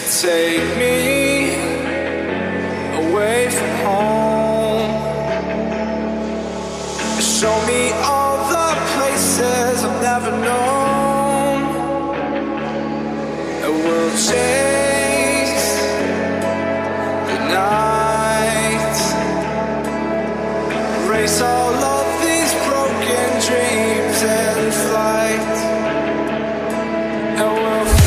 Take me away from home. Show me all the places I've never known. And we'll chase the night, erase all of these broken dreams and flight. And we'll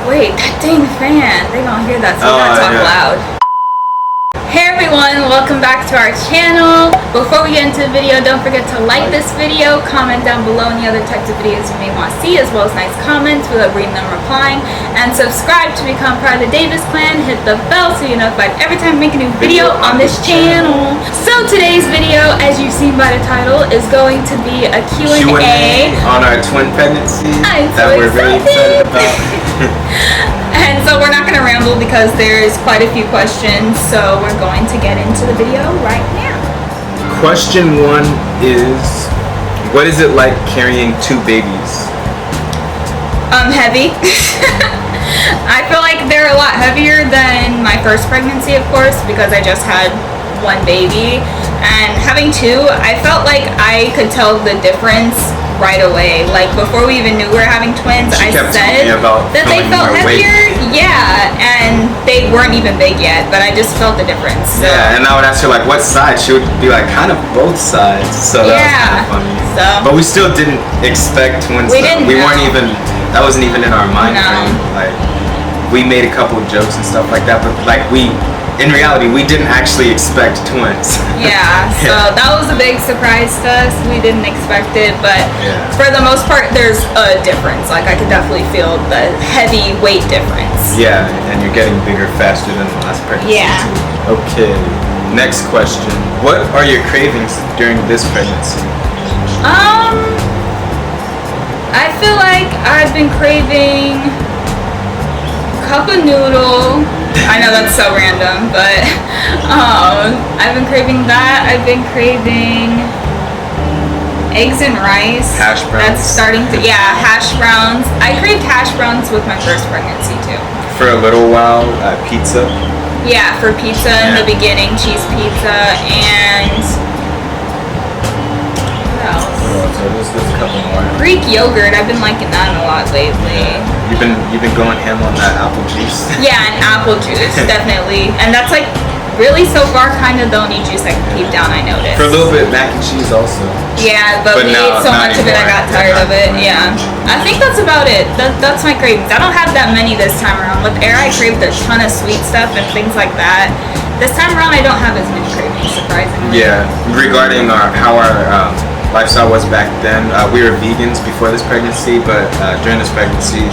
Wait, that dang fan. They gonna hear that, so we gotta talk loud. Hey everyone, welcome back to our channel. Before we get into the video, don't forget to like this video, comment down below any other types of videos you may want to see, as well as nice comments. We love reading them, replying, and subscribe to become part of the Davis clan. Hit the bell so you're notified every time we make a new video on this channel. So today's video, as you've seen by the title, is going to be a Q&A on our twin pregnancy we're really excited about. And so we're not going to ramble because there's quite a few questions, so we're going to get into the video right now. Question 1 is, what is it like carrying 2 babies? Heavy. I feel like they're a lot heavier than my first pregnancy, of course, because I just had 1 baby. And having 2, I felt like I could tell the difference right away. Like before we even knew we were having twins, I said that they felt heavier. Yeah, and they weren't even big yet, but I just felt the difference. So. Yeah, and I would ask her like what side. She would be like kind of both sides. So that was kind of funny. So, but we still didn't expect twins. We weren't even. That wasn't even in our mind frame. Like we made a couple of jokes and stuff like that, but like in reality, we didn't actually expect twins. Yeah, so that was a big surprise to us. We didn't expect it, but for the most part, there's a difference. Like, I could definitely feel the heavy weight difference. Yeah, and you're getting bigger faster than the last pregnancy. Yeah. Okay, next question. What are your cravings during this pregnancy? I feel like I've been craving cup of noodle. I know that's so random, but I've been craving that. I've been craving eggs and rice. Hash browns. That's starting to, hash browns. I craved hash browns with my first pregnancy too. For a little while, pizza. Yeah, for pizza in the beginning, cheese pizza, and what else? There's a couple more. Greek yogurt. I've been liking that a lot lately. You've been going ham on that apple juice. Yeah, and apple juice, definitely. And that's like really so far kind of the only juice I can keep down, I noticed. For a little bit, mac and cheese also. Yeah, but we ate so much of it I got tired of it. Yeah. I think that's about it. That's my cravings. I don't have that many this time around. With Air, I craved a ton of sweet stuff and things like that. This time around, I don't have as many cravings, surprisingly. Yeah. Regarding how our lifestyle was back then, we were vegans before this pregnancy, but during this pregnancy,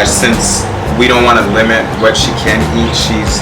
since we don't want to limit what she can eat, she's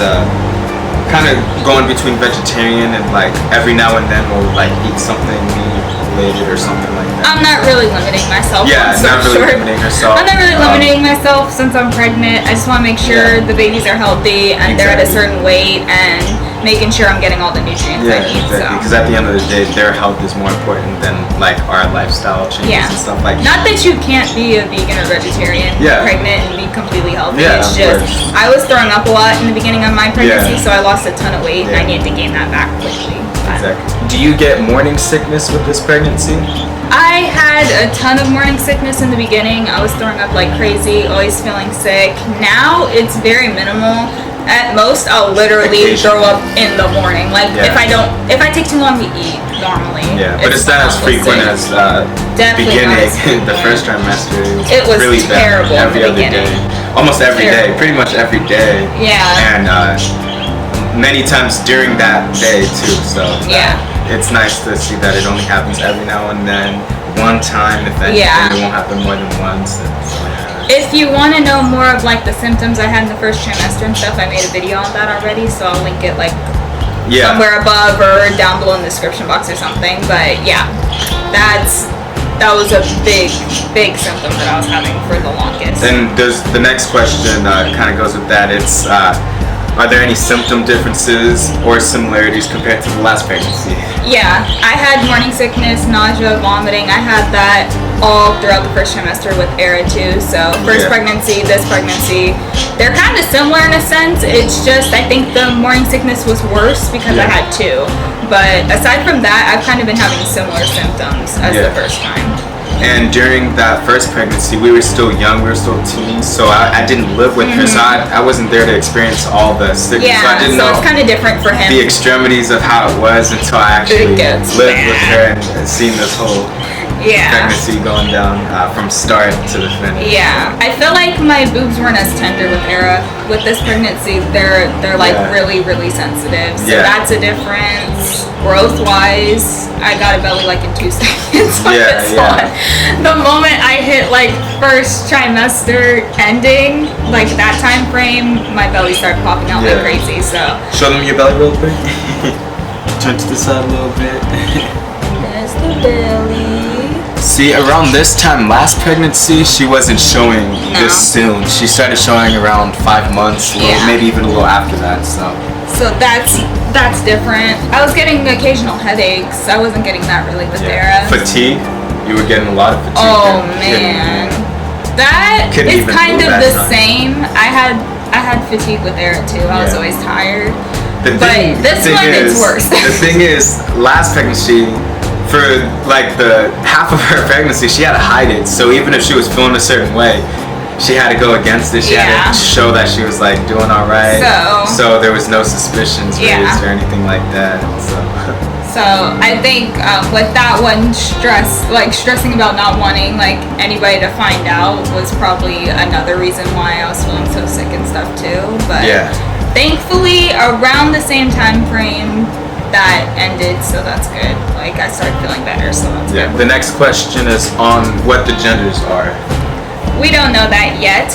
kind of going between vegetarian and like every now and then we'll like eat something meat related or something like that. I'm not really limiting myself. Yeah, not really limiting herself. I'm not really limiting myself since I'm pregnant. I just want to make sure the babies are healthy and they're at a certain weight and making sure I'm getting all the nutrients I need. Exactly. Because at the end of the day, their health is more important than like our lifestyle changes and stuff like that. Not that you can't be a vegan or vegetarian, pregnant and be completely healthy. It's just I was throwing up a lot in the beginning of my pregnancy, so I lost a ton of weight and I needed to gain that back quickly. Exactly. Do you get morning sickness with this pregnancy? I had a ton of morning sickness in the beginning. I was throwing up like crazy, always feeling sick. Now it's very minimal. At most, I'll literally throw up in the morning. Like if I take too long to eat normally. Yeah, but it's not as frequent as beginning the first trimester. It was really terrible bad every in the other beginning. day, almost every day, pretty much every day. Yeah. And many times during that day too. So it's nice to see that it only happens every now and then. One time, if anything, it won't happen more than once. If you want to know more of like the symptoms I had in the first trimester and stuff, I made a video on that already, so I'll link it like somewhere above or down below in the description box or something. But yeah, that was a big symptom that I was having for the longest. And the next question kind of goes with that. It's are there any symptom differences or similarities compared to the last pregnancy? Yeah, I had morning sickness, nausea, vomiting. I had that all throughout the first trimester with Era too. So first pregnancy, this pregnancy, they're kind of similar in a sense. It's just I think the morning sickness was worse because I had two. But aside from that, I've kind of been having similar symptoms as the first time. And during that first pregnancy, we were still young, we were still teens, so I didn't live with her, so I wasn't there to experience all the sickness. Yeah, so I didn't know it's kind of different for him. The extremities of how it was until I actually lived with her and seen this whole pregnancy going down from start to the finish. Yeah, I feel like my boobs weren't as tender with Era. With this pregnancy, they're like really sensitive. So that's a difference. Growth wise, I got a belly like in 2 seconds. The moment I hit like first trimester ending, like that time frame, my belly started popping out like crazy. So show them your belly real quick. Turn to the side a little bit. There's the belly. See, around this time last pregnancy, she wasn't showing this soon. She started showing around 5 months, maybe even a little after that. So that's different. I was getting occasional headaches. I wasn't getting that really with Era. Fatigue? You were getting a lot of fatigue. Oh man, that is kind of the same. I had fatigue with Era too. I was always tired. But this one it's worse. The thing is, last pregnancy, for like the half of her pregnancy, she had to hide it. So even if she was feeling a certain way, she had to go against it. She had to show that she was like doing all right. So there was no suspicions raised or anything like that. So I think with that one, stressing about not wanting like anybody to find out was probably another reason why I was feeling so sick and stuff too. But thankfully, around the same time frame that ended, so that's good. Like I started feeling better, so that's good. The next question is on what the genders are. We don't know that yet,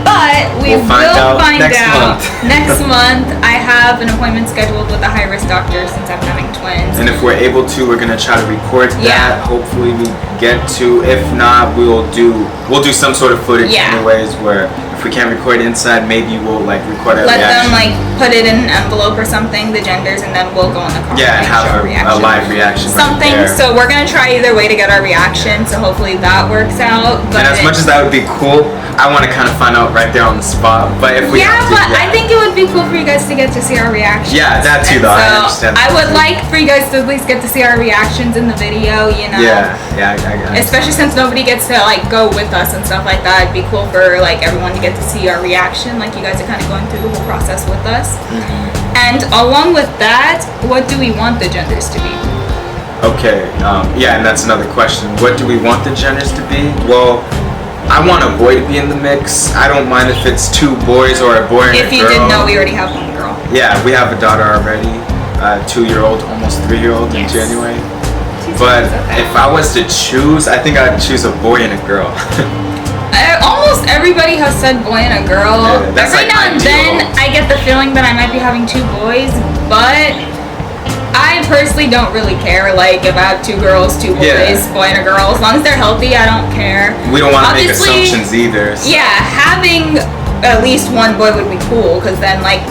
but we will find out next month. I have an appointment scheduled with a high-risk doctor since I'm having twins. And if we're able to, we're gonna try to record that. Hopefully we get to. If not, we'll do some sort of footage anyways where if we can't record inside, maybe we'll like record a reaction. Let them like put it in an envelope or something, the genders, and then we'll go in the comments. Yeah, and have a live reaction. Something. Right there. So we're gonna try either way to get our reaction. So hopefully that works out. But and as much as that would be cool, I want to kind of find out right there on the spot. But if we I think it would be cool for you guys to get to see our reactions. Yeah, that too, though. I understand. I would like for you guys to at least get to see our reactions in the video. You know. Yeah, I especially since nobody gets to like go with us and stuff like that. It'd be cool for like everyone to get to see our reaction. Like you guys are kind of going through the whole process with us. And along with that, what do we want the genders to be? Okay, and that's another question. What do we want the genders to be? Well, I want a boy to be in the mix. I don't mind if it's 2 boys or a boy and a girl. If you didn't know, we already have 1 girl. Yeah, we have a daughter already, 2-year-old, almost 3-year-old in January. But if I was to choose, I think I'd choose a boy and a girl. Almost everybody has said boy and a girl. Every now and then, I get the feeling that I might be having 2 boys, but I personally don't really care. Like if I have 2 girls, 2 boys, boy and a girl, as long as they're healthy, I don't care. We don't want to make assumptions either. So. Yeah, having at least 1 boy would be cool, because then like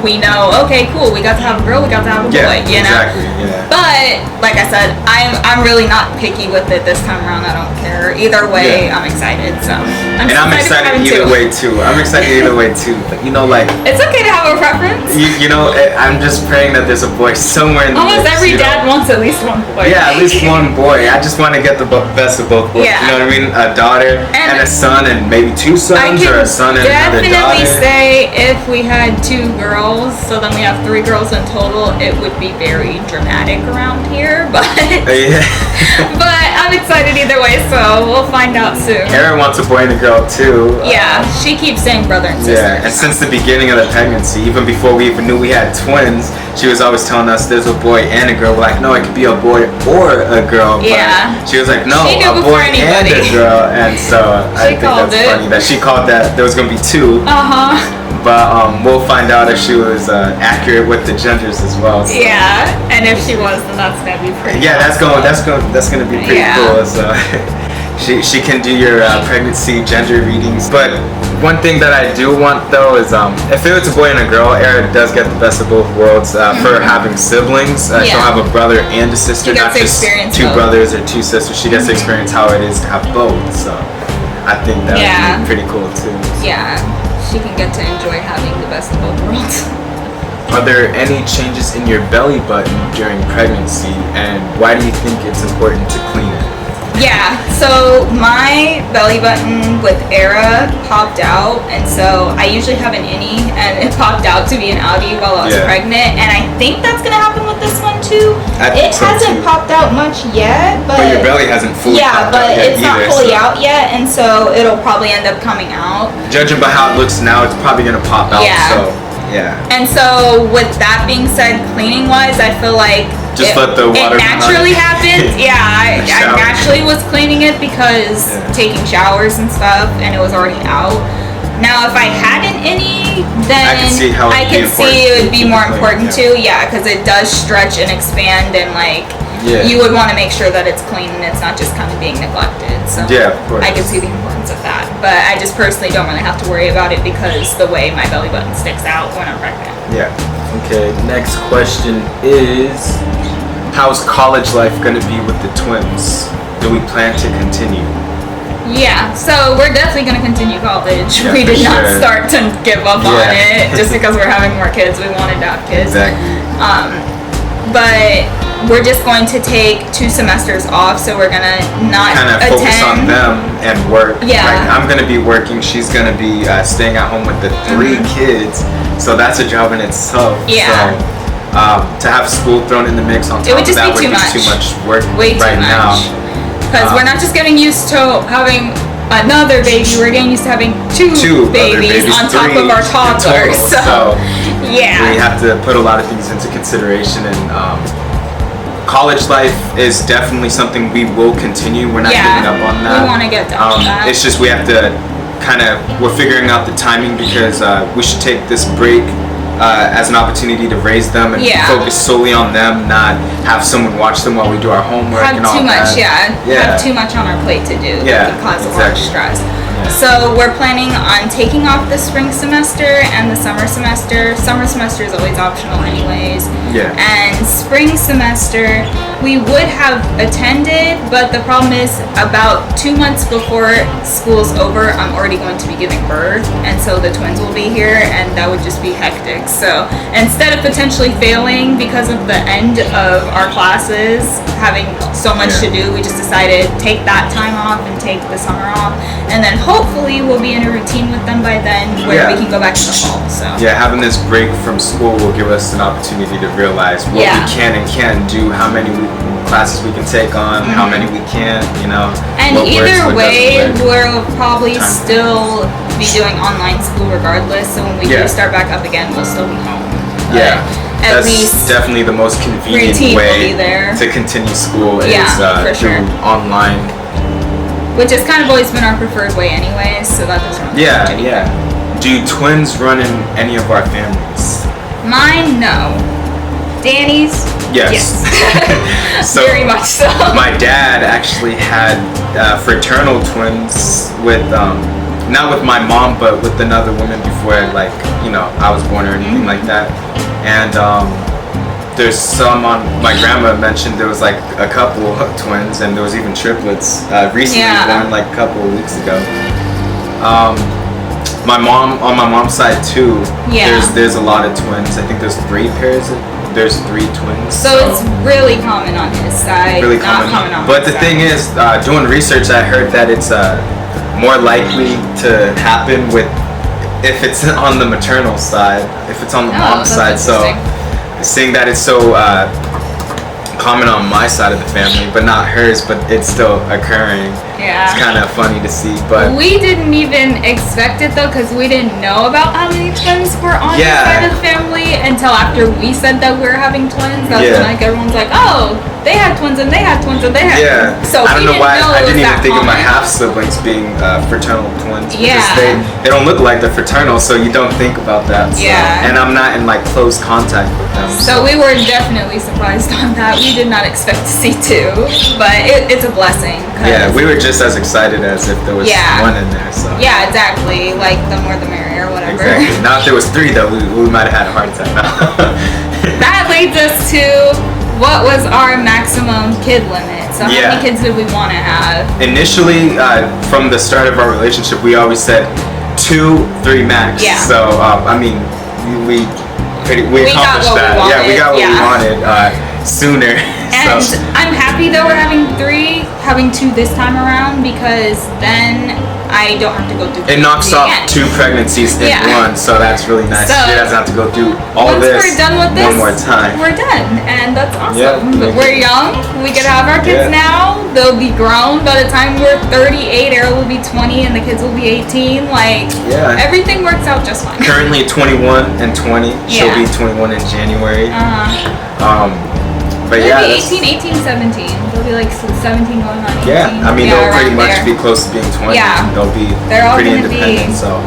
we know, okay, cool, we got to have a girl, we got to have a boy, you know? Exactly, yeah. But like I said, I'm really not picky with it this time around. I don't care. Either way, I'm excited. So I'm excited either way too. I'm excited either way too. But you know, like it's okay to have a preference. You know, I'm just praying that there's a boy somewhere in the almost every dad wants at least 1 boy. Yeah, at least 1 boy. I just want to get the best of both worlds. You know what I mean? A daughter and a son, and maybe 2 sons, or a son and another daughter. I can definitely say if we had 2 girls, so then we have 3 girls in total, it would be very dramatic around here, but Yeah. but I'm excited either way, so we'll find out soon. Erin wants a boy and a girl too. Yeah, she keeps saying brother and sister. Yeah, and since the beginning of the pregnancy, even before we even knew we had twins, she was always telling us there's a boy and a girl. We're like, no, it could be a boy or a girl. Yeah. But she was like, no, She knew a before boy and anybody. a girl. And so I think called that's it. funny that she called that there was gonna be two. But we'll find out if she was accurate with the genders as well. So. Yeah, and if she was, then that's gonna be pretty. Yeah, awesome. that's gonna be pretty Yeah. cool. So she can do your pregnancy gender readings. But one thing that I do want though is if it was a boy and a girl, Erin does get the best of both worlds for having siblings. She'll have a brother and a sister, She not gets to just experience two both. brothers or two sisters. She gets to experience how it is to have both. So I think that would be pretty cool too. Yeah, she can get to enjoy having the best of both worlds. Are there any changes in your belly button during pregnancy, and why do you think it's important to clean it? Yeah, so my belly button with Era popped out, and so I usually have an innie, and it popped out to be an outie while I was pregnant, and I think that's gonna happen with this one too. It hasn't popped out much yet, but your belly hasn't fully popped out yet it's not either, fully so. out yet, and so it'll probably end up coming out. Judging by how it looks now, it's probably gonna pop out. Yeah. So yeah. And so with that being said, cleaning wise, I feel like Just let the water it naturally happened. Yeah, I Shower. naturally was cleaning it because taking showers and stuff, and it was already out. Now, if I had an innie, then I could see it would be more clean, important too. Yeah, because it does stretch and expand, and like you would want to make sure that it's clean and it's not just kind of being neglected. So yeah, of course. I can see the importance of that, but I just personally don't really have to worry about it because the way my belly button sticks out when I'm pregnant. Yeah. Okay. Next question is, how's college life gonna be with the twins? Do we plan to continue? Yeah, so we're definitely going to continue college. Yeah, We did for not sure. start to give up on it just because we're having more kids. We wanted to have kids. Exactly. But we're just going to take 2 semesters off, so we're going to not Kind of attend. focus on them and work. Yeah. Like, I'm gonna be working. She's gonna be staying at home with the 3 kids. So that's a job in itself. Yeah. So to have school thrown in the mix on top would of just that be would be too too much. much work Way too right now. much. Because we're not just getting used to having another baby, we're getting used to having two other babies on top 3 of our in toddler. total. So, yeah. We have to put a lot of things into consideration, and college life is definitely something we will continue. We're not giving up on that. We want to get done with that. It's just we have to we're figuring out the timing because we should take this break as an opportunity to raise them and focus solely on them, not have someone watch them while we do our homework and all that. Have too much on our plate to do. Yeah, That could cause a lot of stress. So we're planning on taking off the spring semester and the summer semester. Summer semester is always optional anyways. Yeah. And spring semester we would have attended, but the problem is about 2 months before school's over, I'm already going to be giving birth, and so the twins will be here, and that would just be hectic. So instead of potentially failing because of the end of our classes, having so much to do, we just decided take that time off and take the summer off, and then hopefully we'll be in a routine with them by then where we can go back in the fall. So having this break from school will give us an opportunity to realize what we can and can't do, how many classes we can take on, how many we can't, And either way, work. we'll probably still be doing online school regardless, so when we do start back up again, we'll still be home. At That's least definitely the most convenient routine will way be there. to continue school is for sure. through online. Which has kind of always been our preferred way anyways, so that doesn't really change anything. Do twins run in any of our families? Mine, no. Danny's? Yes. So, very much so. My dad actually had fraternal twins with, not with my mom, but with another woman before, I was born or anything like that. And there's some on, my grandma mentioned there was like a couple of twins, and there was even triplets recently born like a couple of weeks ago. My mom, on my mom's side too, there's a lot of twins. I think there's 3 pairs of, there's 3 twins. So it's really common on his side, really not common on But my the side. thing is, doing research, I heard that it's more likely to happen if it's on the maternal side, if it's on the mom's side. So seeing that it's so common on my side of the family, but not hers. But it's still occurring. Yeah. It's kind of funny to see, but we didn't even expect it though, because we didn't know about how many twins were on the side of the family until after we said that we were having twins. That's when like everyone's like, oh, they had twins and they had twins and they had twins. So I don't know why I didn't even think of my common. half siblings being fraternal twins. Yeah. Because they don't look like they're fraternal, so you don't think about that. So. Yeah. And I'm not in like close contact with them. So we were definitely surprised on that. We did not expect to see two, but it's a blessing. Yeah, we were just as excited as if there was one in there. So. Yeah, exactly. Like the more the merrier, whatever. Exactly. Now if there was three though, we might have had a heart attack now. That leads us to what was our maximum kid limit. So how many kids did we want to have? Initially, from the start of our relationship, we always said 2, 3 max. Yeah. So I mean, we accomplished that. We got what we wanted sooner. And so. I'm happy that we're having 2 this time around, because then I don't have to go through it knocks off 2 pregnancies in one, so that's really nice. So, she doesn't have to go through all this once we're done with this, one more time. We're done, and that's awesome. Yeah, we're young. We could have our kids now. They'll be grown by the time we're 38. Errol will be 20, and the kids will be 18. Like everything works out just fine. Currently 21 and 20. She'll be 21 in January. But they'll be 18, 17. They'll be like 17 going on 18. Yeah, I mean they'll pretty much be close to being 20. Yeah. They're all pretty gonna independent. So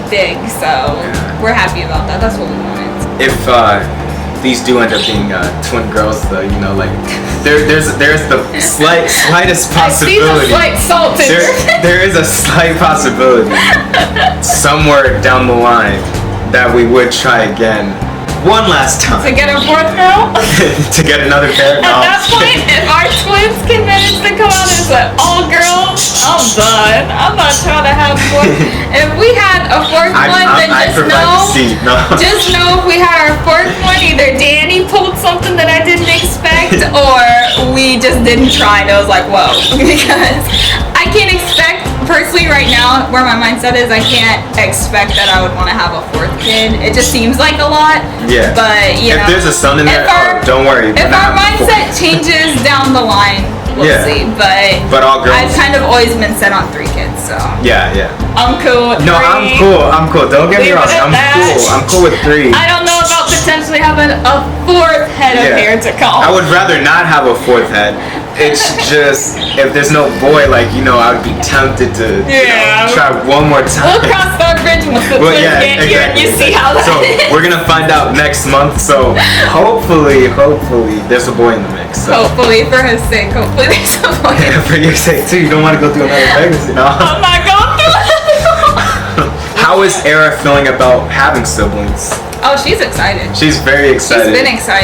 big. So we're happy about that. That's what we wanted. If these do end up being twin girls, though, you know, like there's the slightest possibility. I see the slight salt in there is a slight possibility somewhere down the line that we would try again. One last time. To get a 4th girl? To get another pair? At that point, if our twins can manage to come out as an all-girl, I'm done. I'm not trying to have more. If we had a 4th one, then just know if we had our 4th one, either Danny pulled something that I didn't expect, or we just didn't try. And it was like, whoa. Because I can't expect, personally right now, where my mindset is, I can't expect that I would want to have a 4th kid. It just seems like a lot. Yeah. But, you know. If there's a son in there, don't worry. If our mindset changes down the line, we'll see. But all girls. I've kind of always been set on 3 kids, so. Yeah. I'm cool with 3. No, I'm cool. Don't get me wrong. I'm cool with 3. I don't know about potentially having a 4th head of hair to comb. I would rather not have a 4th head. It's just, if there's no boy, like, you know, I would be tempted to try one more time. We'll cross that bridge once the twins get here and you see how that is. We're gonna find out next month, so hopefully there's a boy in the mix. So. Hopefully, for his sake, hopefully there's a boy. Yeah, for your sake too, you don't want to go through another pregnancy, no? I'm not going through it. How is Era feeling about having siblings? Oh, she's excited. She's very excited.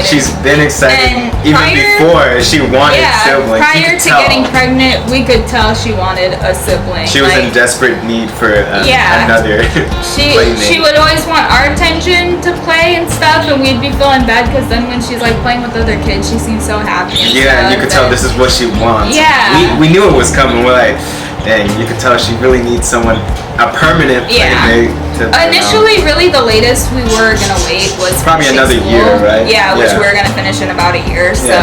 She's been excited. And even before she wanted siblings. Prior to getting pregnant, we could tell she wanted a sibling. She was in desperate need for another playmate. She would always want our attention to play and stuff, and we'd be feeling bad because then when she's like playing with other kids, she seems so happy. And and you could tell this is what she wants. Yeah. We knew it was coming. We're like, dang, you could tell she really needs someone, a permanent playmate. Initially, really the latest we were gonna wait was probably another year, right? Yeah, which we were gonna finish in about a year. So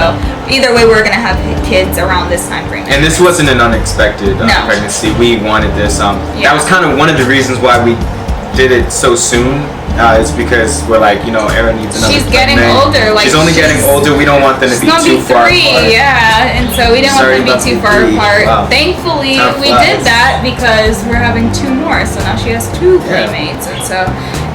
either way, we were gonna have kids around this time frame. And this wasn't an unexpected pregnancy. We wanted this. That was kind of one of the reasons why we did it so soon. It's because we're like, you know, Era needs another. She's getting older. Like she's only getting older. We don't want them to be too far apart. And so we didn't want them to be too far apart. Wow. Thankfully, we did that because we're having 2 more. So now she has 2 playmates, and so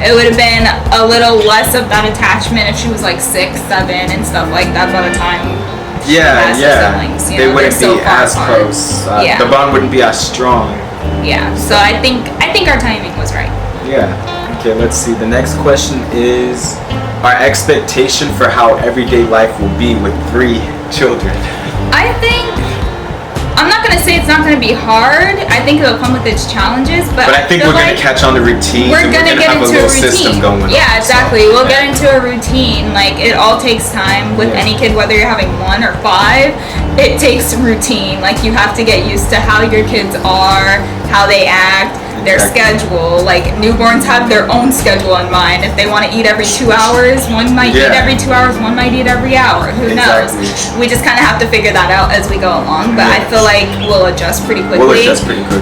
it would have been a little less of that attachment if she was like 6, 7, and stuff like that by the time. Siblings, they wouldn't be as close. The bond wouldn't be as strong. Yeah. So I think our timing was right. Yeah. Okay, let's see. The next question is our expectation for how everyday life will be with 3 children. I think, I'm not going to say it's not going to be hard. I think it'll come with its challenges, but I think we're going to catch on the routine. We're going to get have into a little routine. System going on. Yeah, exactly. We'll get into a routine. Like, it all takes time with any kid, whether you're having 1 or 5. It takes routine. Like, you have to get used to how your kids are, how they act. their schedule. Like newborns have their own schedule in mind. If they want to eat every 2 hours, one might eat every 2 hours, one might eat every hour. Who knows? We just kind of have to figure that out as we go along. But I feel like we'll adjust pretty quickly.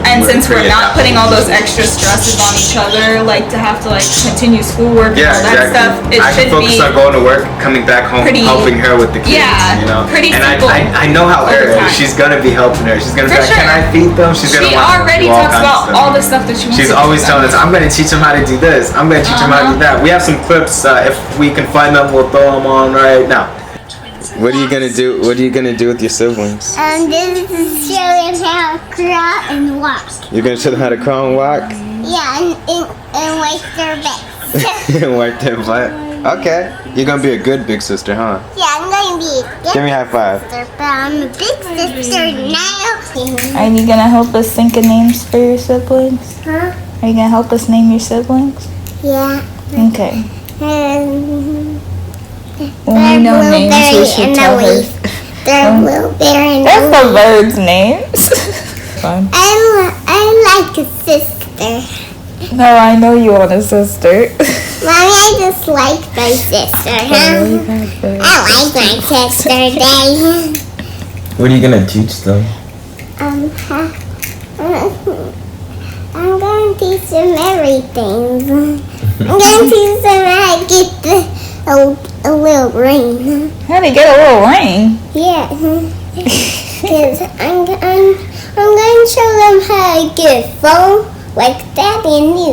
And since we're not putting all those extra stresses on each other, like to have to like continue schoolwork and all that stuff, it should be. I can focus on going to work, coming back home, helping her with the kids. Yeah, you know. Pretty and simple. I know how Erin is. She's gonna be helping her. She's gonna be like, can I feed them? She's gonna want to already do all talks kinds about of stuff. all the stuff that she wants. She's always telling us, I'm gonna teach them how to do this. I'm gonna teach them how to do that. We have some clips. If we can find them, we'll throw them on right now. What are you gonna do? What are you gonna do with your siblings? This is showing how to crawl and walk. You're gonna show them how to crawl and walk? Yeah, and wipe their butts. Wipe their butt. Okay. You're gonna be a good big sister, huh? Yeah, I'm going to be a good Give me a high five. sister, but I'm a big sister now. Are you gonna help us think of names for your siblings? Huh? Are you gonna help us name your siblings? Yeah. Okay. And When we know names, we should tell her. They're Blueberry and That's the birds' names. Fun. I like a sister. No, I know you want a sister. Mommy, I just like my sister, huh? I like my sister, Daddy. What are you gonna teach them? I'm going to teach them everything. I'm going to teach them how to get a little ring. How to get a little ring? Yeah. Because I'm going to show them how to get a phone like Daddy and you.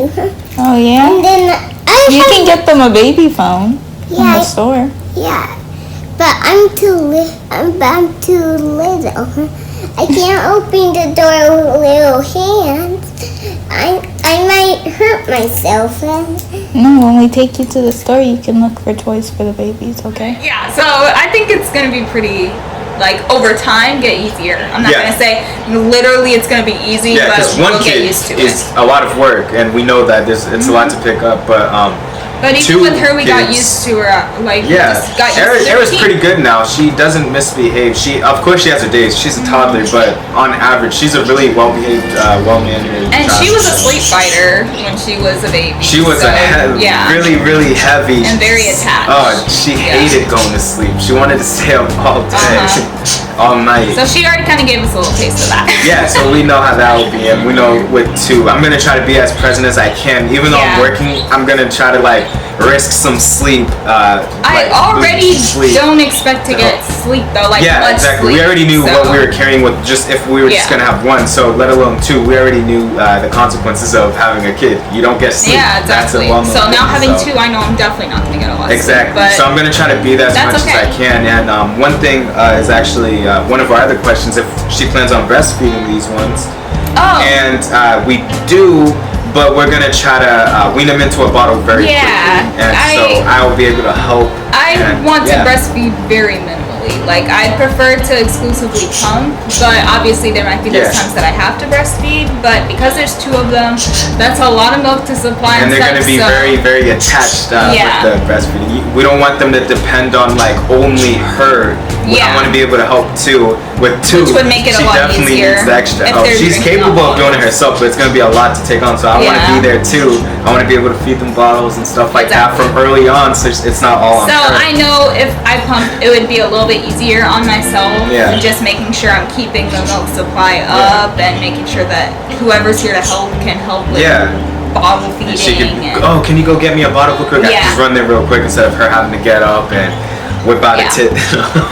Oh yeah? And then you can get them a baby phone from the store. Yeah. But I'm too little. I can't open the door with little hands. I might hurt myself. No, when we take you to the store, you can look for toys for the babies, okay? Yeah, so I think it's going to be pretty, like, over time, get easier. I'm not going to say literally it's going to be easy, but we'll get used to it. Is a lot of work, and we know that it's a lot to pick up, but even with her, we got used to her. Like, just got used to Eris pretty good now. She doesn't misbehave. Of course, she has her days. She's a toddler, but on average, she's a really well-behaved, well-mannered. And she was a sleep fighter when she was a baby. She was really, really heavy and very attached. Oh, she hated going to sleep. She wanted to stay up all day, all night. So she already kind of gave us a little taste of that. Yeah, so we know how that will be, and we know with 2. I'm gonna try to be as present as I can, even though I'm working. I'm gonna try to risk some sleep. I already don't expect to get sleep though. Like much exactly. Sleep, we already knew what we were carrying with just if we were just gonna have 1. So let alone 2. We already knew the consequences of having a kid. You don't get sleep. Yeah, exactly. So now having 2, I know I'm definitely not gonna get a lot of sleep. Exactly. So I'm gonna try to be that as much as I can. And one thing is actually one of our other questions: if she plans on breastfeeding these ones. Oh. And we do. But we're gonna try to wean them into a bottle very quickly, and so I will be able to help. I want to breastfeed very minimally. Like I prefer to exclusively pump, but obviously there might be those times that I have to breastfeed. But because there's 2 of them, that's a lot of milk to supply. And they're gonna be very, very attached with the breastfeeding. We don't want them to depend on only her. I want to be able to help too. With 2, which would make it a lot definitely easier needs the extra help. She's capable of doing it herself, but it's gonna be a lot to take on. So I want to be there too. I want to be able to feed them bottles and stuff like that from early on, so it's not all on her. So I know if I pump, it would be a little bit easier on myself. Yeah. Just making sure I'm keeping the milk supply up and making sure that whoever's here to help can help with bottle feeding. She can, can you go get me a bottle real quick? I can just run there real quick instead of her having to get up and whip out a tit.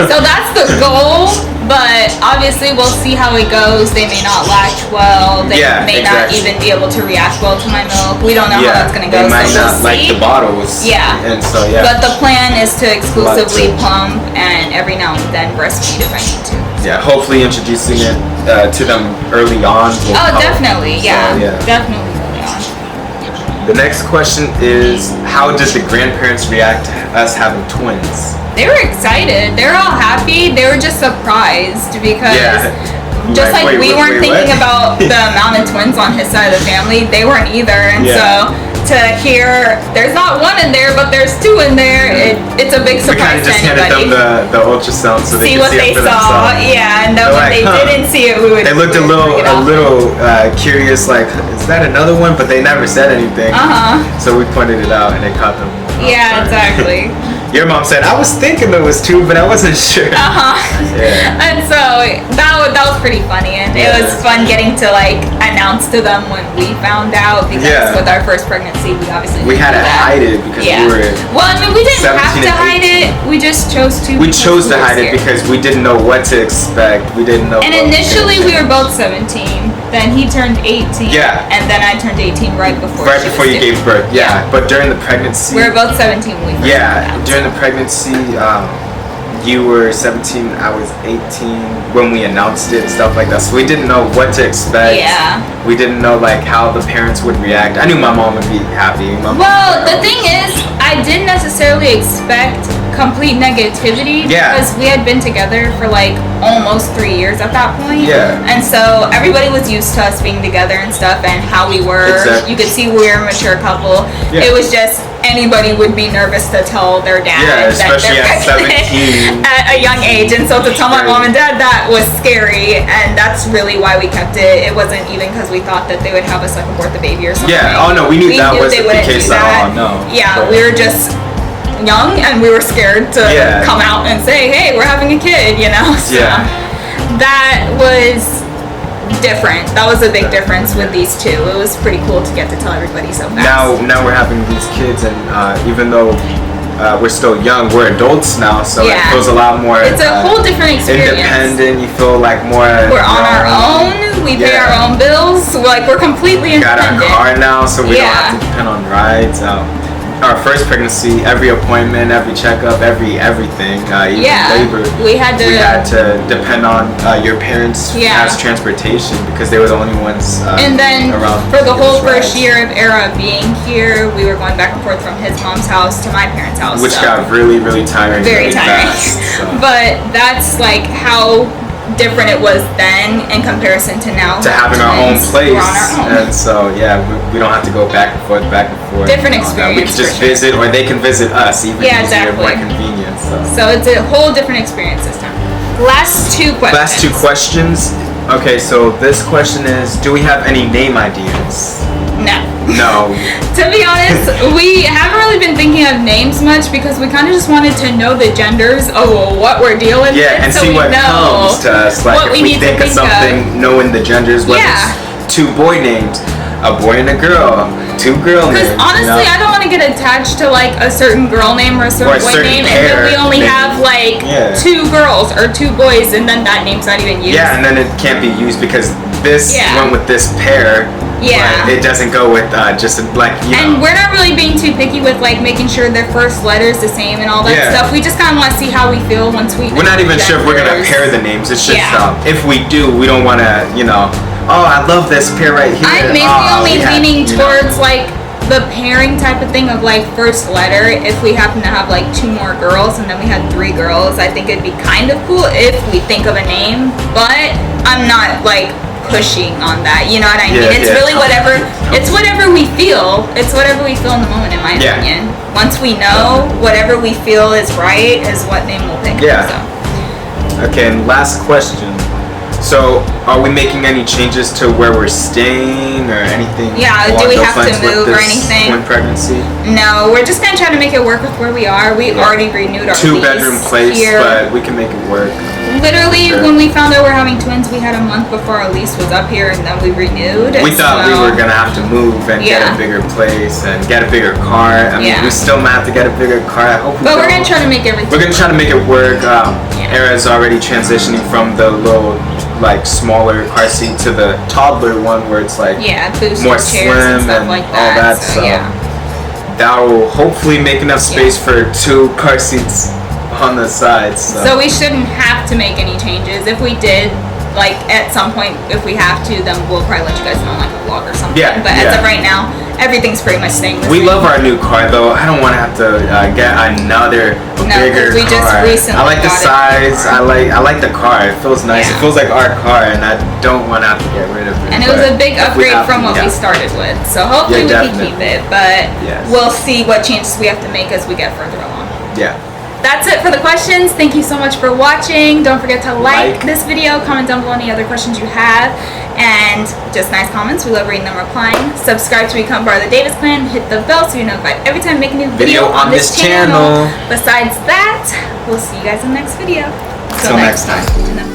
So that's the goal, but obviously we'll see how it goes. They may not latch well. They may not even be able to react well to my milk. We don't know how that's going to go. They might not like the bottles. And so, But the plan is to exclusively pump and every now and then breastfeed if I need to. Yeah, hopefully introducing it to them early on will help. Definitely. Definitely early on. The next question is, how did the grandparents react to us having twins? They were excited. They were all happy. They were just surprised because just we weren't thinking about the amount of twins on his side of the family, they weren't either. And so to to hear there's not one in there, but there's two in there, it's a big We kind surprise of just to handed anybody. them the ultrasound so they See could what see they it for saw, themselves. yeah, and then They're when like, they huh. didn't see it, we would. They looked a little curious, like, is that another one? But they never said anything. So we pointed it out and they caught them. Yeah, exactly. Your mom said, I was thinking there was two, but I wasn't sure. Yeah. And so that was pretty funny, and it was fun getting to like announce to them when we found out, because with our first pregnancy we obviously we had to hide it because we were. Well, I mean, we didn't have 17 to and hide it. We just chose to. We chose to were hide it scared. because we didn't know what to expect. We didn't know. And what initially we were both 17. Then he turned 18. Yeah. And then I turned 18 right before. Right before you gave birth. Yeah. But during the pregnancy. We were both 17 when we first found out. During the pregnancy, you were 17, I was 18 when we announced it and stuff like that. So we didn't know what to expect. Yeah. We didn't know like how the parents would react. I knew my mom would be happy. Well, the thing is, I didn't necessarily expect complete negativity because we had been together for like almost 3 years at that point. Yeah. And so everybody was used to us being together and stuff and how we were. Exactly. You could see we were a mature couple. Yeah. It was just anybody would be nervous to tell their dad that especially they're at pregnant 17. at a young age. And so to tell my mom and dad that was scary, and that's really why we kept it. It wasn't even because we thought that they would have us like abort the baby or something. Yeah. Oh no, we knew that wasn't the case at all. No. Yeah, we were just young and we were scared to come out and say, hey, we're having a kid, you know? So that was different. That was a big difference with these two. It was pretty cool to get to tell everybody so fast. Now we're having these kids, and even though we're still young, we're adults now, so it feels a lot more. It's a whole different experience. Independent. You feel like more. We're on our own. We pay our own bills. We're completely independent. We got our car now, so we don't have to depend on rides. Our first pregnancy, every appointment, every checkup, everything, even labor, we had to depend on your parents as transportation because they were the only ones and then around. For the whole first year of Era being here, we were going back and forth from his mom's house to my parents' house, which got really, really tiring. Very tiring. Fast, so. But that's like how different it was then in comparison to now. To having our own place, we're on our own. and so we don't have to go back and forth. Different experience. We can just visit, or they can visit us, even easier, more convenient. So it's a whole different experience this time. Last two questions. Okay, so this question is: do we have any name ideas? No. To be honest, we haven't really been thinking of names much because we kind of just wanted to know the genders of what we're dealing with. And see what comes to us. Like if we think of something, knowing the genders, whether it's two boy names, a boy and a girl, two girl names. Because honestly, I don't want to get attached to like a certain girl name or a certain boy name, and then we only have like two girls or two boys, and then that name's not even used. Yeah, and then it can't be used because this went with this pair. Yeah, it doesn't go with just like And we're not really being too picky with like making sure their first letter is the same and all that stuff. We just kind of want to see how we feel once we. We're not even sure if we're gonna pair the names. It's just if we do, we don't want to, Oh, I love this pair right here. I'm maybe only leaning towards like the pairing type of thing of like first letter. If we happen to have like two more girls and then we had three girls, I think it'd be kind of cool if we think of a name. But I'm not like pushing on that, you know what I mean? It's really whatever. It's whatever we feel. It's whatever we feel in the moment, in my opinion. Once we know, whatever we feel is right is what name we'll pick. So. Okay, and last question. So, are we making any changes to where we're staying or anything? Yeah, do we have to move or anything? Twin pregnancy? No, we're just gonna try to make it work with where we are. We already renewed our two-bedroom place here. But we can make it work. Literally, when we found out we're having twins, we had a month before our lease was up here, and then we renewed. We thought we were gonna have to move and get a bigger place and get a bigger car. I mean, we still might have to get a bigger car. I hope. But we're gonna try to make everything. We're gonna try to make it work. Era's already transitioning from the little, like, smaller car seat to the toddler one, where it's like more slim and like all that. So that will hopefully make enough space for two car seats on the sides. So we shouldn't have to make any changes. If we did, like at some point, if we have to, then we'll probably let you guys know on like a vlog or something. But as of right now, everything's pretty much staying the We same. love our new car though. I don't want to have to get another bigger we car. just recently I like the got a new size. car. I like the car. It feels nice. Yeah. It feels like our car, and I don't want to have to get rid of it. And it was a big But if we upgrade have from to, what yeah. we started with. So hopefully Yeah, we can keep definitely. it, but Yes. we'll see what changes we have to make as we get further along. Yeah. That's it for the questions. Thank you so much for watching. Don't forget to like this video, comment down below any other questions you have, and just nice comments. We love reading them, replying. Subscribe to become part of the Davis clan. Hit the bell so you're notified every time I make a new video on this channel. Besides that, we'll see you guys in the next video. Till next time.